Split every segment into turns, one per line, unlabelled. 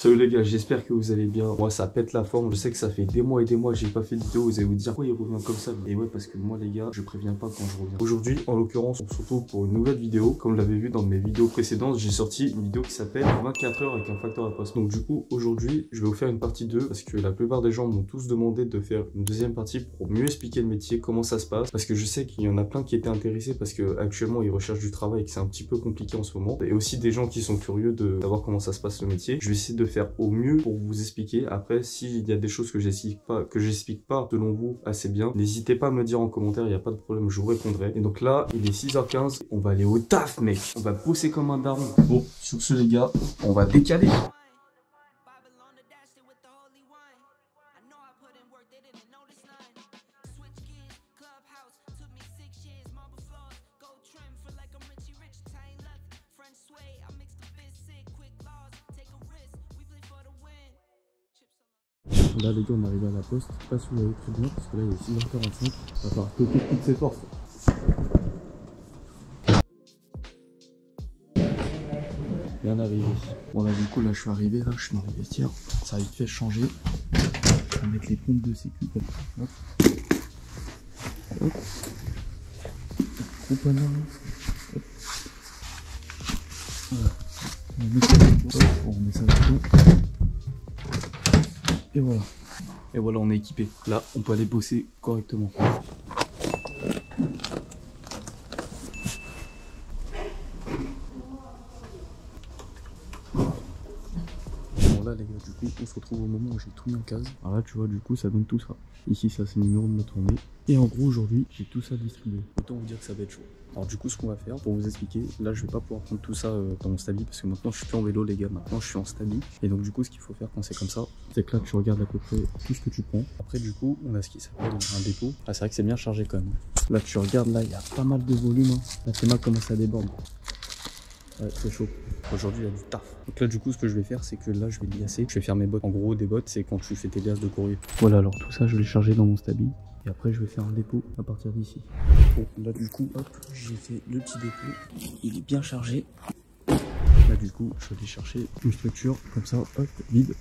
Salut les gars, j'espère que vous allez bien. Moi ça pète la forme, je sais que ça fait des mois et des mois que j'ai pas fait de vidéo. Vous allez vous dire pourquoi il revient comme ça. Et ouais, parce que moi les gars, je préviens pas quand je reviens. Aujourd'hui, en l'occurrence, on se retrouve pour une nouvelle vidéo. Comme vous l'avez vu dans mes vidéos précédentes, j'ai sorti une vidéo qui s'appelle 24 heures avec un facteur à poste. Donc du coup, aujourd'hui, je vais vous faire une partie 2 parce que la plupart des gens m'ont tous demandé de faire une deuxième partie pour mieux expliquer le métier, comment ça se passe. Parce que je sais qu'il y en a plein qui étaient intéressés parce que actuellement ils recherchent du travail et que c'est un petit peu compliqué en ce moment. Et aussi des gens qui sont curieux de savoir comment ça se passe le métier. Je vais essayer de faire au mieux pour vous expliquer. Après, s'il y a des choses que j'explique pas selon vous assez bien, n'hésitez pas à me dire en commentaire, il n'y a pas de problème, je vous répondrai. Et donc là, il est 6h15, on va aller au taf mec, on va pousser comme un daron. Bon, sur ce les gars, on va décaler. Là les gars, on est arrivé à la poste, je sais pas si vous l'avez très bien parce que là il est 6h45, on va falloir toquer toutes ses forces. Bien arrivé. Bon là du coup là je suis arrivé, là je suis dans les vestiaires, ça a vite fait changer. On va mettre les pompes de sécu. Hop. Hop. Gros panneau. Hop. Voilà. On remet ça là-dedans. Et voilà. Et voilà, on est équipé. Là, on peut aller bosser correctement. Bon là les gars, du coup, on se retrouve au moment où j'ai tout mis en case. Alors là, tu vois, du coup, ça donne tout ça. Ici, ça c'est le numéro de ma tournée. Et en gros, aujourd'hui, j'ai tout ça distribué. Autant vous dire que ça va être chaud. Alors du coup, ce qu'on va faire, pour vous expliquer, là je vais pas pouvoir prendre tout ça dans mon stabi parce que maintenant je suis plus en vélo les gars, maintenant je suis en stabi. Et donc du coup, ce qu'il faut faire quand c'est comme ça, c'est que là tu regardes à peu près tout ce que tu prends. Après du coup, on a ce qui s'appelle un dépôt. Ah, c'est vrai que c'est bien chargé quand même. Là tu regardes, là il y a pas mal de volume. Hein. Là c'est mal comment ça déborde. Ouais, c'est chaud. Aujourd'hui, il y a du taf. Donc là, du coup, ce que je vais faire, c'est que là, je vais liasser. Je vais faire mes bottes. En gros, des bottes, c'est quand tu fais tes liasses de courrier. Voilà, alors tout ça, je vais charger dans mon stabi. Et après, je vais faire un dépôt à partir d'ici. Bon, là, du coup, hop, j'ai fait le petit dépôt. Il est bien chargé. Là, du coup, je vais aller chercher une structure comme ça, hop, vide.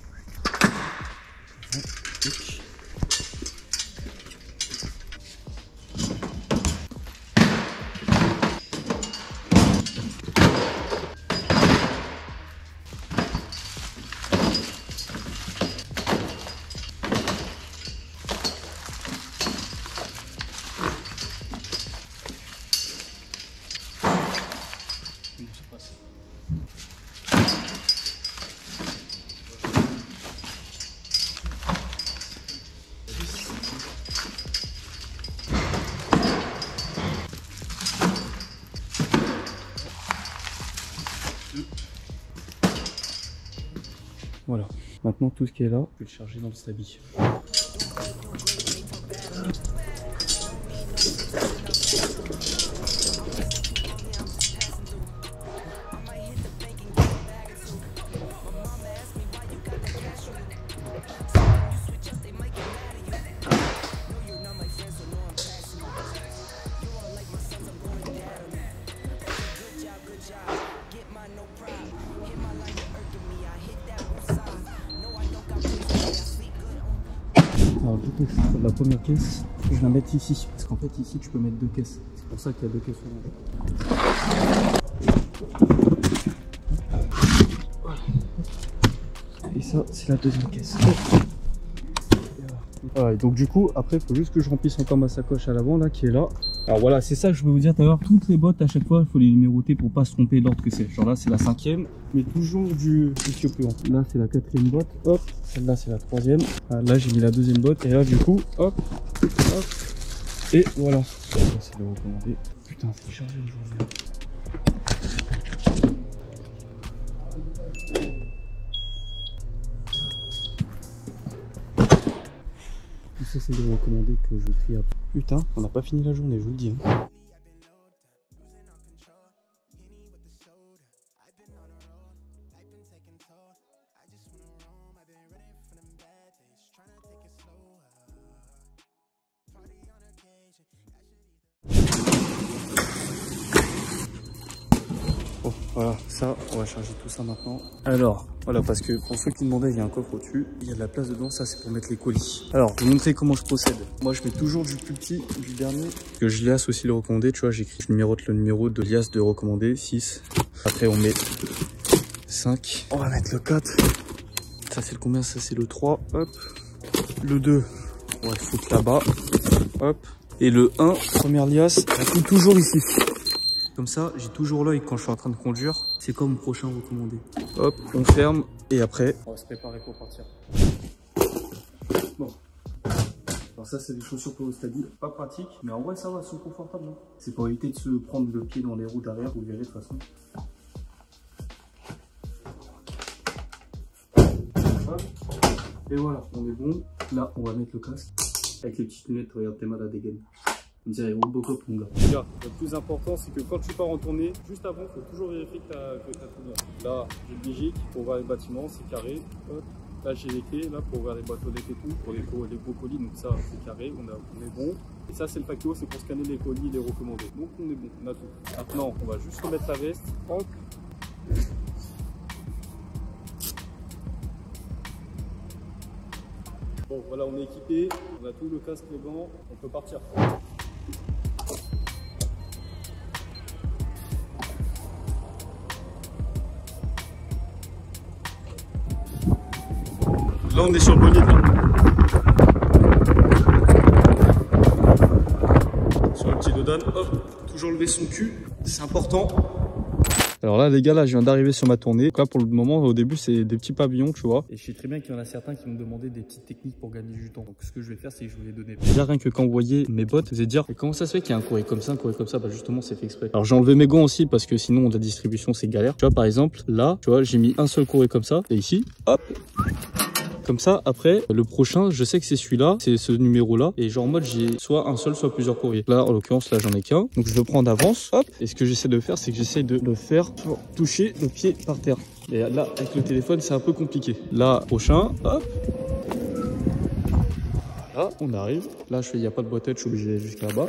Voilà, voilà. Maintenant tout ce qui est là, je vais le charger dans le stabi. Alors du coup, la première caisse, je vais la mettre ici. Parce qu'en fait ici tu peux mettre deux caisses. C'est pour ça qu'il y a deux caisses orange. Et ça, c'est la deuxième caisse. Voilà, et donc du coup, après, il faut juste que je remplisse encore ma sacoche à l'avant là, qui est là. Alors voilà, c'est ça que je vais vous dire tout à l'heure. Toutes les bottes, à chaque fois, il faut les numéroter pour pas se tromper l'ordre que c'est. Genre là, c'est la 5e, mais toujours du plus haut. Là, c'est la 4e botte. Hop, celle-là, c'est la 3e. Ah, là, j'ai mis la 2e botte. Et là, du coup, hop, hop. Et voilà. Ça, c'est le recommandé. Putain, c'est chargé aujourd'hui. Ça c'est le recommandé que je trie après. Putain, on n'a pas fini la journée, je vous le dis. Hein. Oh, Voilà, ça, on va charger tout ça maintenant. Alors, voilà, parce que pour ceux qui demandaient, il y a un coffre au-dessus. Il y a de la place dedans, ça c'est pour mettre les colis. Alors, je vais vous montrer comment je procède. Moi, je mets toujours du plus petit, du dernier. Que je liasse aussi le recommandé, tu vois, j'écris, je numérote le numéro de liasse de recommandé, 6. Après, on met 5. On va mettre le 4. Ça c'est le combien? Ça c'est le 3. Hop. Le 2, on va le foutre là-bas. Hop. Et le 1, première liasse, on fout toujours ici. Comme ça, j'ai toujours l'œil quand je suis en train de conduire. C'est comme mon prochain recommandé. Hop, on ferme et après, on va se préparer pour partir. Bon. Alors ça, c'est des chaussures pour le stadi. Pas pratique, mais en vrai, ça va, elles sont confortables. Hein. C'est pour éviter de se prendre le pied dans les roues d'arrière, vous verrez de toute façon. Hop. Et voilà, on est bon. Là, on va mettre le casque. Avec les petites lunettes, regarde, t'es mal à dégainer. On dirait Robocop, mon gars. Regarde, le plus important, c'est que quand tu pars en tournée, juste avant, il faut toujours vérifier que t'as tout bien. Là, j'ai le Bigic pour ouvrir les bâtiments, c'est carré. Hop. Là, j'ai les clés là, pour ouvrir les boîtes aux lettres et tout, pour les gros colis, donc ça, c'est carré, on est bon. Et ça, c'est le facto, c'est pour scanner les colis, les recommandés. Donc, on est bon, on a tout. Maintenant, on va juste remettre la veste. Hop. Bon, voilà, on est équipé, on a tout, le casque, les gants, on peut partir. Là, on est sur le bonnet, là. Sur le petit dodane, hop, toujours lever son cul, c'est important. Alors là les gars, là je viens d'arriver sur ma tournée. Donc là pour le moment, au début c'est des petits pavillons, tu vois. Et je sais très bien qu'il y en a certains qui me demandaient des petites techniques pour gagner du temps. Donc ce que je vais faire, c'est que je vais les donner. Déjà rien que quand vous voyez mes bottes, vous allez dire mais comment ça se fait qu'il y a un courrier comme ça, un courrier comme ça? Bah justement c'est fait exprès. Alors j'ai enlevé mes gants aussi parce que sinon la distribution c'est galère. Tu vois par exemple là, tu vois j'ai mis un seul courrier comme ça. Et ici, hop. Comme ça, après, le prochain, je sais que c'est celui-là, c'est ce numéro-là. Et genre en mode, j'ai soit un seul, soit plusieurs courriers. Là, en l'occurrence, là, j'en ai qu'un. Donc, je le prends d'avance. Hop. Et ce que j'essaie de faire, c'est que j'essaie de le faire pour toucher le pied par terre. Et là, avec le téléphone, c'est un peu compliqué. Là, prochain, hop. Là, on arrive. Là, il n'y a pas de boîte, je suis obligé d'aller jusqu'à là-bas.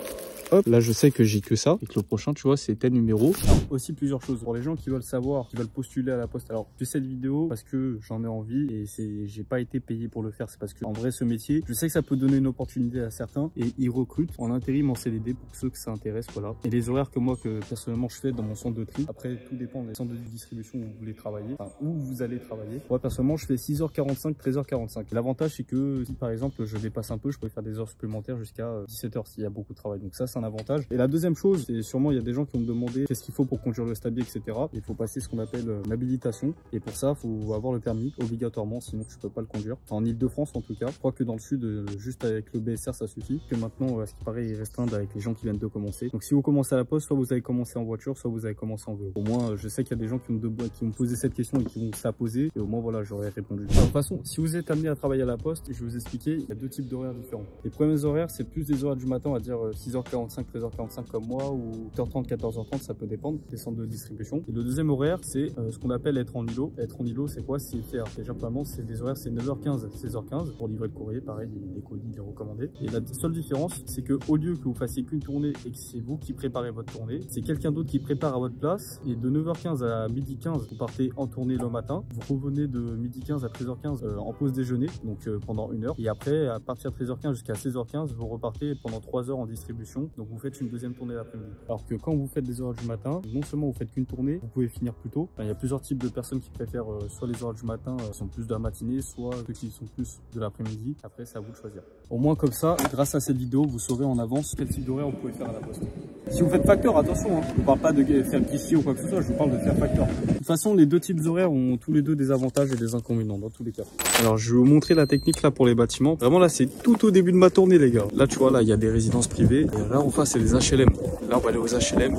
Hop, là je sais que j'ai que ça et que le prochain tu vois c'est tel numéro. Alors aussi plusieurs choses pour les gens qui veulent savoir, qui veulent postuler à la poste. Alors je fais cette vidéo parce que j'en ai envie et j'ai pas été payé pour le faire. C'est parce que en vrai ce métier, je sais que ça peut donner une opportunité à certains et ils recrutent en intérim, en CDD pour ceux que ça intéresse, voilà. Et les horaires que moi que personnellement je fais dans mon centre de tri, après tout dépend des centres de distribution où vous voulez travailler, enfin où vous allez travailler. Moi personnellement je fais 6h45, 13h45. L'avantage c'est que si par exemple je dépasse un peu, je peux faire des heures supplémentaires jusqu'à 17h s'il y a beaucoup de travail. Donc ça c'est un avantage. Et la deuxième chose, c'est sûrement il y a des gens qui vont me demander qu'est-ce qu'il faut pour conduire le Stabi, etc. Il faut passer ce qu'on appelle l'habilitation. Et pour ça, il faut avoir le permis obligatoirement, sinon tu peux pas le conduire. Enfin, en Ile-de-France en tout cas. Je crois que dans le sud, juste avec le BSR, ça suffit. Que maintenant, à ce qui paraît, ils restreignent avec les gens qui viennent de commencer. Donc si vous commencez à la poste, soit vous avez commencé en voiture, soit vous avez commencé en vélo. Au moins, je sais qu'il y a des gens qui vont poser cette question et qui vont se la poser. Et au moins, voilà, j'aurais répondu. Alors, de toute façon, si vous êtes amené à travailler à la poste, je vais vous expliquer, il y a deux types d'horaires différents. Les premiers horaires, c'est plus des horaires du matin, on va dire 6h45, 13h45 comme moi, ou 8h30, 14h30, ça peut dépendre des centres de distribution. Et le deuxième horaire, c'est ce qu'on appelle être en îlot. Être en îlot, c'est quoi? C'est faire, déjà premièrement, c'est des horaires, c'est 9h15, 16h15 pour livrer le courrier, pareil, les colis, les recommandés. Et la seule différence, c'est que au lieu que vous fassiez qu'une tournée et que c'est vous qui préparez votre tournée, c'est quelqu'un d'autre qui prépare à votre place. Et de 9h15 à 12h15, vous partez en tournée le matin. Vous revenez de 12h15 à 13h15 en pause déjeuner, donc pendant 1 heure. Et après, à partir de 13h15 jusqu'à 16h15, vous repartez pendant 3 heures en distribution. Donc vous faites une deuxième tournée l'après-midi. Alors que quand vous faites des horaires du matin, non seulement vous faites qu'une tournée, vous pouvez finir plus tôt. Enfin, il y a plusieurs types de personnes qui préfèrent soit les horaires du matin qui sont plus de la matinée, soit ceux qui sont plus de l'après-midi. Après, c'est à vous de choisir. Au moins comme ça, grâce à cette vidéo, vous saurez en avance quel type d'horaire vous pouvez faire à la poste. Si vous faites facteur, attention, hein. Je ne parle pas de faire caissier ou quoi que ce soit, je vous parle de faire facteur. De toute façon, les deux types d'horaires ont tous les deux des avantages et des inconvénients dans tous les cas. Alors, je vais vous montrer la technique là pour les bâtiments. Vraiment là, c'est tout au début de ma tournée, les gars. Là, tu vois, là, il y a des résidences privées. Et là, en face, c'est les HLM. Là, on va aller aux HLM.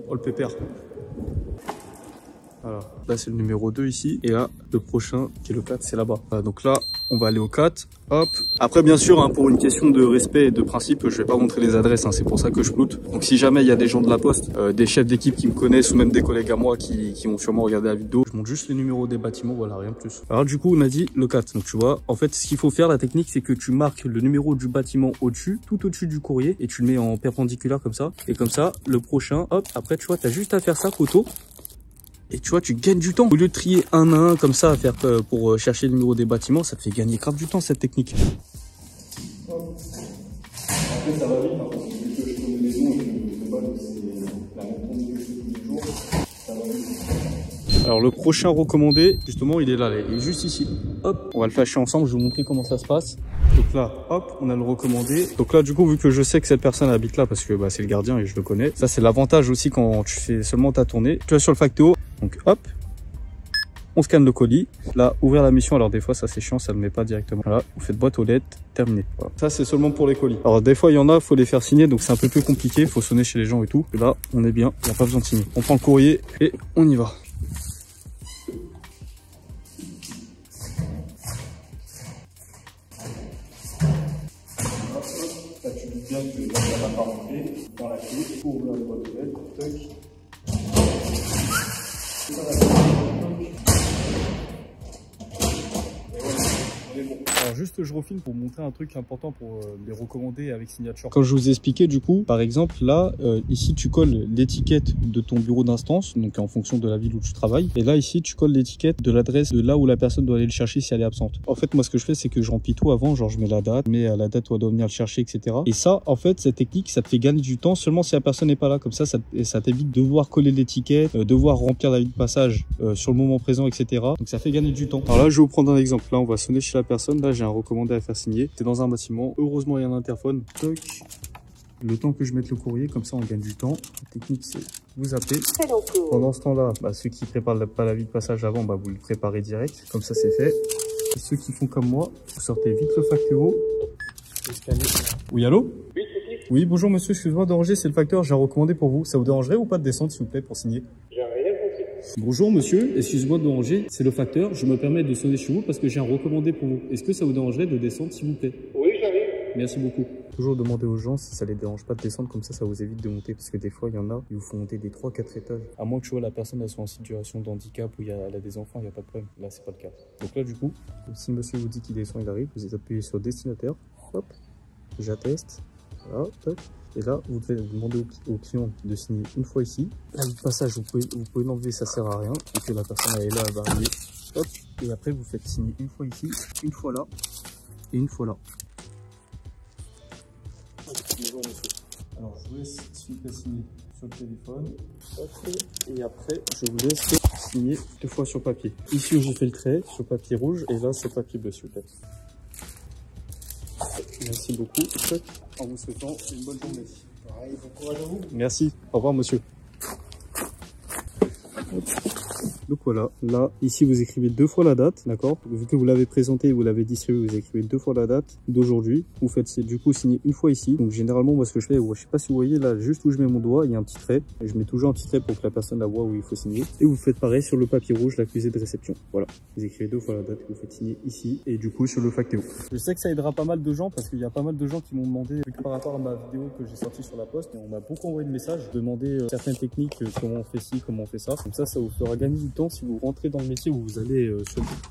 Oh, le pépère. Voilà. Là, c'est le numéro 2 ici. Et là, le prochain, qui est le 4, c'est là-bas. Voilà, donc là, on va aller au 4. Hop. Après, bien sûr, hein, pour une question de respect et de principe, je vais pas montrer les adresses. Hein, c'est pour ça que je floute. Donc, si jamais il y a des gens de la poste, des chefs d'équipe qui me connaissent ou même des collègues à moi qui vont sûrement regarder la vidéo, je montre juste les numéros des bâtiments. Voilà, rien de plus. Alors, du coup, on a dit le 4. Donc, tu vois, en fait, ce qu'il faut faire, la technique, c'est que tu marques le numéro du bâtiment au-dessus, tout au-dessus du courrier, et tu le mets en perpendiculaire comme ça. Et comme ça, le prochain, hop, après, tu vois, t'as juste à faire ça, poteau. Et tu vois, tu gagnes du temps. Au lieu de trier un à un comme ça à faire pour chercher le numéro des bâtiments, ça te fait gagner grave du temps cette technique. Après, ça va vite, hein, parce que vu que je connais les noms et que de base, c'est la même technique que je fais tous les jours, ça va vite. Alors, le prochain recommandé, justement, il est là, il est juste ici. Hop, on va le flasher ensemble, je vais vous montrer comment ça se passe. Donc là, hop, on a le recommandé. Donc là, du coup, vu que je sais que cette personne habite là, parce que bah, c'est le gardien et je le connais, ça c'est l'avantage aussi quand tu fais seulement ta tournée. Tu vas sur le Factéo, donc hop, on scanne le colis. Là, ouvrir la mission, alors des fois ça c'est chiant, ça ne le met pas directement. Voilà, vous faites boîte aux lettres, terminé. Voilà. Ça c'est seulement pour les colis. Alors des fois il y en a, faut les faire signer, donc c'est un peu plus compliqué, faut sonner chez les gens et tout. Et là, on est bien, il n'y a pas besoin de signer. On prend le courrier et on y va. Là, tu dis bien que ça va pas rentrer dans la clé, ouvrir la boîte aux lettres, toc. Alors juste je refilme pour montrer un truc important pour les recommander avec signature. Quand je vous ai expliqué du coup, par exemple là, ici tu colles l'étiquette de ton bureau d'instance, donc en fonction de la ville où tu travailles. Et là ici tu colles l'étiquette de l'adresse de là où la personne doit aller le chercher si elle est absente. En fait moi ce que je fais c'est que je remplis tout avant, genre je mets la date, mais à la date où elle doit venir le chercher, etc. Et ça en fait cette technique ça te fait gagner du temps seulement si la personne n'est pas là. Comme ça t'évite de devoir coller l'étiquette, devoir remplir la vie de passage sur le moment présent, etc. Donc ça fait gagner du temps. Alors là je vais vous prendre un exemple. Là on va sonner chez la personne. Là j'ai un recommandé à faire signer. C'est dans un bâtiment. Heureusement il y a un interphone. Toc. Le temps que je mette le courrier, comme ça on gagne du temps. La technique c'est vous appelez. Pendant ce temps-là, ceux qui préparent pas la vie de passage avant, vous le préparez direct. Comme ça c'est fait. Et ceux qui font comme moi, vous sortez vite le Factéo. Oui, allô? Oui, c'est qui? Oui, bonjour monsieur, excusez-moi de déranger, c'est le facteur, j'ai un recommandé pour vous. Ça vous dérangerait ou pas de descendre s'il vous plaît pour signer? J'ai rien compris. Bonjour monsieur, excusez-moi de déranger, c'est le facteur, je me permets de sonner chez vous parce que j'ai un recommandé pour vous. Est-ce que ça vous dérangerait de descendre s'il vous plaît? Oui, j'arrive. Merci beaucoup. Toujours demander aux gens si ça les dérange pas de descendre, comme ça vous évite de monter. Parce que des fois, il y en a, ils vous font monter des 3-4 étages. À moins que tu vois la personne elle soit en situation de handicap ou elle a des enfants, il n'y a pas de problème. Là, c'est pas le cas. Donc là, du coup, si monsieur vous dit qu'il descend, il arrive, vous appuyez sur destinataire, hop, j'atteste, voilà, tac. Et là, vous devez demander au client de signer une fois ici. Là, le passage, vous pouvez l'enlever, ça sert à rien. Et que la personne elle est là, elle va arriver. Hop. Et après, vous faites signer une fois ici, une fois là, et une fois là. Bonjour monsieur. Alors je vous laisse signer sur le téléphone. Et après je vous laisse signer 2 fois sur papier. Ici je vous fais le trait sur papier rouge et là sur papier bleu s'il vous plaît. Merci beaucoup. En vous souhaitant une bonne journée. Pareil, bon courage à vous. Merci. Au revoir monsieur. Donc voilà, là, ici vous écrivez 2 fois la date, d'accord? Vu que vous l'avez présenté, vous l'avez distribué, vous écrivez 2 fois la date d'aujourd'hui. Vous faites du coup signer une fois ici. Donc généralement, moi ce que je fais, je sais pas si vous voyez là, juste où je mets mon doigt, il y a un petit trait. Et je mets toujours un petit trait pour que la personne la voit où il faut signer. Et vous faites pareil sur le papier rouge, l'accusé de réception. Voilà, vous écrivez 2 fois la date, vous faites signer ici et du coup sur le Factéo. Je sais que ça aidera pas mal de gens parce qu'il y a pas mal de gens qui m'ont demandé, par rapport à ma vidéo que j'ai sortie sur la poste, et on m'a beaucoup envoyé de messages, demander certaines techniques, comment on fait ci, comment on fait ça. Comme ça vous fera gagner du temps si vous rentrez dans le métier où vous allez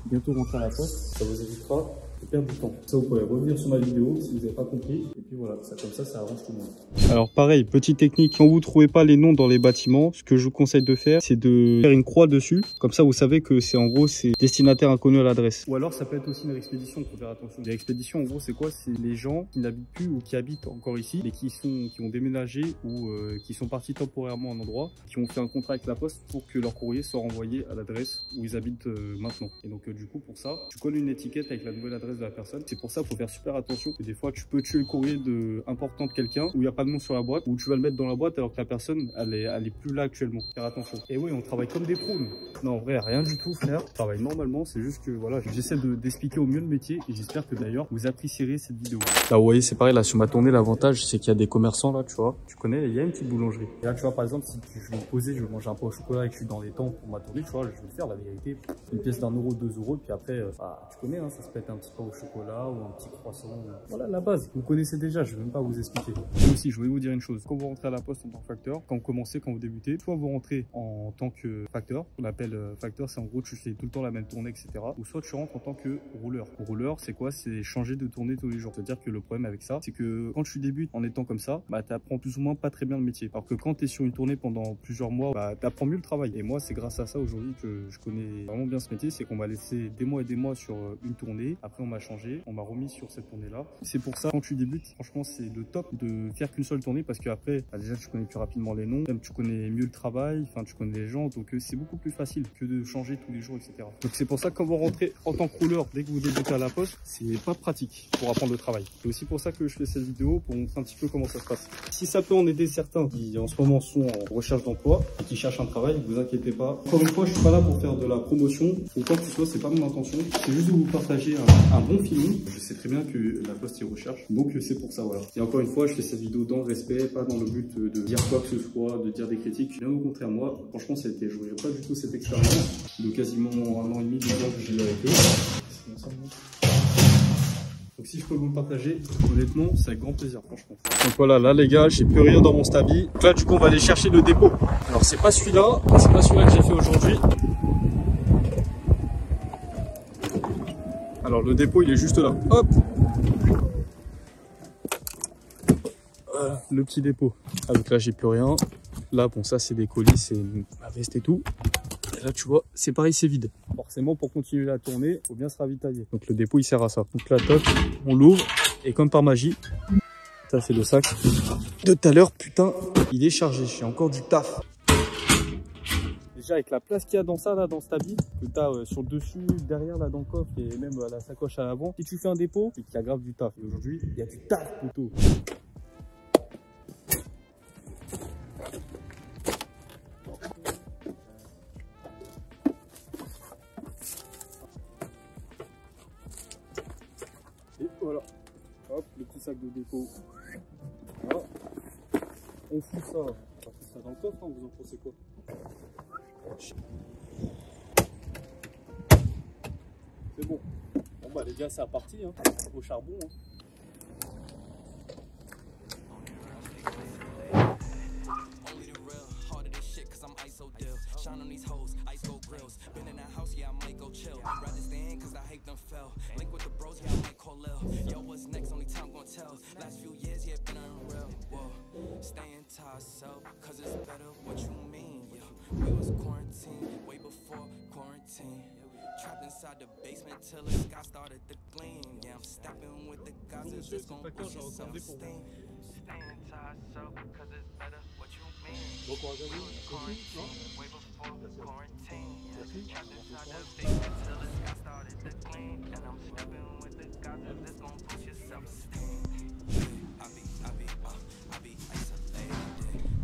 bientôt rentrer à la poste, ça vous évitera de perdre du temps. Ça, vous pouvez revenir sur ma vidéo si vous n'avez pas compris. Et puis voilà, comme ça arrange tout le monde. Alors pareil, petite technique, quand vous ne trouvez pas les noms dans les bâtiments, ce que je vous conseille de faire, c'est de faire une croix dessus. Comme ça, vous savez que c'est en gros, c'est destinataire inconnu à l'adresse. Ou alors, ça peut être aussi une expédition, il faut faire attention. Les expéditions, en gros, c'est quoi? C'est les gens qui n'habitent plus ou qui habitent encore ici, mais qui ont déménagé ou qui sont partis temporairement à un endroit, qui ont fait un contrat avec la poste pour que leur courrier soit renvoyé à l'adresse où ils habitent maintenant. Et donc, du coup, pour ça, tu colles une étiquette avec la nouvelle adresse l'adresse de la personne. C'est pour ça qu'il faut faire super attention. Et des fois, tu peux tuer le courrier important de quelqu'un où il n'y a pas de nom sur la boîte, ou tu vas le mettre dans la boîte alors que la personne, elle est plus là actuellement. Faire attention. Et oui, on travaille comme des pros, nous. Non, en vrai, rien du tout, frère. On travaille normalement. C'est juste que voilà, j'essaie d'expliquer au mieux le métier et j'espère que d'ailleurs vous apprécierez cette vidéo. Là, vous voyez, c'est pareil. Là, sur ma tournée, l'avantage, c'est qu'il y a des commerçants là, tu vois. Tu connais, il y a une petite boulangerie. Et là, tu vois, par exemple, si je vais me poser, je vais manger un pain au chocolat et que je suis dans les temps pour ma tournée, tu vois, je vais le faire, la vérité. Une pièce d'1 euro, 2 euros, puis après, tu connais, hein, ça se pète un petit pain au chocolat ou un petit croissant. Voilà la base. Vous connaissez déjà, je vais même pas vous expliquer. Et aussi, je voulais vous dire une chose. Quand vous rentrez à la poste en tant que facteur, quand vous commencez, quand vous débutez, soit vous rentrez en tant que facteur, on appelle facteur, c'est en gros, tu fais tout le temps la même tournée, etc. Ou soit tu rentres en tant que rouleur. Rouleur, c'est quoi? C'est changer de tournée tous les jours. C'est-à-dire que le problème avec ça, c'est que quand tu débutes en étant comme ça, bah, tu apprends plus ou moins pas très bien le métier. Alors que quand tu es sur une tournée pendant plusieurs mois, bah, tu apprends mieux le travail. Et moi, c'est grâce à ça aujourd'hui que je connais vraiment bien ce métier. C'est qu'on m'a laissé des mois et des mois sur une tournée. Après, on m'a changé, on m'a remis sur cette tournée-là. C'est pour ça, quand tu débutes, franchement, c'est le top de faire qu'une seule tournée parce qu'après, bah, déjà, tu connais plus rapidement les noms, même tu connais mieux le travail, enfin, tu connais les gens. Donc, c'est beaucoup plus facile que de changer tous les jours, etc. Donc, c'est pour ça que quand vous rentrez en tant que rouleur, dès que vous débutez à la poste, c'est pas pratique pour apprendre le travail. C'est aussi pour ça que je fais cette vidéo pour montrer un petit peu comment ça se passe. Si ça peut en aider certains qui en ce moment sont en recherche d'emploi et qui cherchent un travail, vous inquiétez pas. Encore une fois, je suis pas là pour faire de la promotion ou quoi que ce soit, c'est pas mon intention. C'est juste de vous partager un bon feeling. Je sais très bien que la poste y recherche, donc c'est pour ça, voilà. Et encore une fois, je fais cette vidéo dans le respect, pas dans le but de dire quoi que ce soit, de dire des critiques. Bien au contraire, moi, franchement, je n'aurais pas du tout cette expérience de quasiment 1 an et demi, 2 ans que j'ai eu avec eux. Donc si je peux vous le partager, honnêtement, c'est avec grand plaisir, franchement. Donc voilà, là les gars, j'ai plus rien dans mon stabi. Donc là, du coup, on va aller chercher le dépôt. Alors c'est pas celui-là que j'ai fait aujourd'hui. Alors le dépôt, il est juste là. Hop. Voilà, le petit dépôt. Ah, donc là, j'ai plus rien. Là, bon, ça, c'est des colis, c'est ma veste et tout. Et là, tu vois, c'est pareil, c'est vide. Forcément, pour continuer la tournée, il faut bien se ravitailler. Donc le dépôt, il sert à ça. Donc là, top, on l'ouvre. Et comme par magie, ça, c'est le sac de tout à l'heure. Putain, il est chargé. J'ai encore du taf. Déjà, avec la place qu'il y a dans ça, là, dans cet habit, que tu as sur le dessus, derrière, là, dans le coffre, et même à la sacoche à l'avant, si tu fais un dépôt, c'est qu'il y a grave du taf. Et aujourd'hui, il y a du taf, plutôt. Et voilà, hop, le petit sac de dépôt. Voilà. On fout ça. On va foutre ça dans le coffre, hein, vous en pensez quoi? C'est bon. Bon bah les gars, c'est parti, hein, au charbon. Hein. Shine on these hoes, ice gold grills. Been in that house, yeah, I might go chill. Rather stay in, cause I hate them fell. Link with the bros, yeah, I might call Lil. Yo, what's next? Only time gon' tell. Last few years, yeah, been unreal. Whoa, staying to ourselves, cause it's better. What you mean, yeah? We was quarantined way before quarantine. Trapped inside the basement till the sky started to gleam. Yeah, I'm stepping with the guys, it's just gon' push your self-esteem. Staying to ourselves, cause it's better. What you mean? We was quarantined way before quarantine. Trapped inside the basement till the sky started to gleam. And I'm stepping with the guys, it's just gon' push your self-esteem. I be isolated.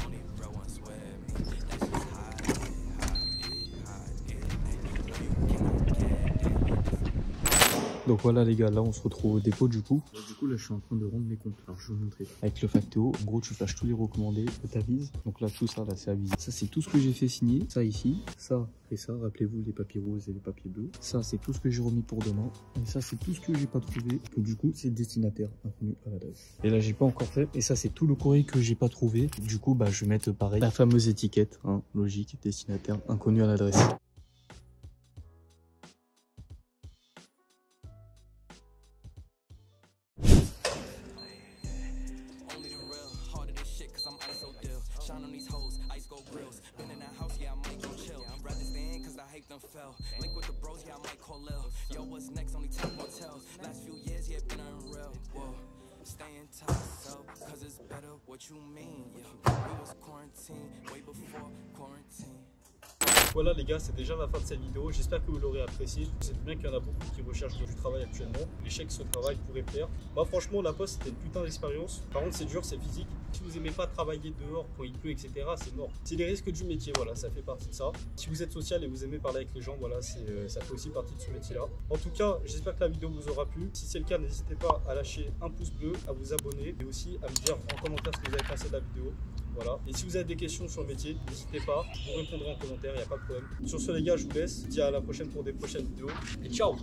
Only real ones with me. That's just hide it. Donc voilà les gars, là on se retrouve au dépôt du coup. Du coup là je suis en train de rendre mes comptes. Alors je vais vous montrer. Avec le Factéo, en gros tu flashes tous les recommandés, t'avises. Donc là tout ça là c'est avisé. Ça c'est tout ce que j'ai fait signer. Ça ici, ça et ça, rappelez-vous les papiers roses et les papiers bleus. Ça c'est tout ce que j'ai remis pour demain. Et ça c'est tout ce que j'ai pas trouvé. Donc du coup c'est destinataire inconnu à l'adresse. Et là j'ai pas encore fait. Et ça c'est tout le courrier que j'ai pas trouvé. Du coup bah je vais mettre pareil la fameuse étiquette, hein, logique, destinataire inconnu à l'adresse. Shine on these hoes, ice gold grills. Been in that house, yeah, I might go chill. Rather stay in, cause I hate them fell. Link with the bros, yeah, I might call Lil. Yo, what's next? Only time will tell. Last few years, yeah, been unreal. Whoa, staying to ourselves, cause it's better. What you mean, yeah? We was quarantined way before quarantine.
Voilà les gars, c'est déjà la fin de cette vidéo. J'espère que vous l'aurez apprécié. Vous savez bien qu'il y en a beaucoup qui recherchent du travail actuellement. Et je sais que ce travail pourrait plaire. Moi franchement, la poste c'était une putain d'expérience. Par contre c'est dur, c'est physique. Si vous aimez pas travailler dehors quand il pleut, etc., c'est mort. C'est les risques du métier, voilà, ça fait partie de ça. Si vous êtes social et vous aimez parler avec les gens, voilà, ça fait aussi partie de ce métier-là. En tout cas, j'espère que la vidéo vous aura plu. Si c'est le cas, n'hésitez pas à lâcher un pouce bleu, à vous abonner et aussi à me dire en commentaire ce que vous avez pensé de la vidéo. Voilà. Et si vous avez des questions sur le métier, n'hésitez pas, je vous répondrai en commentaire, il n'y a pas de problème. Sur ce les gars, je vous laisse. Je vous dis à la prochaine pour des prochaines vidéos. Et ciao!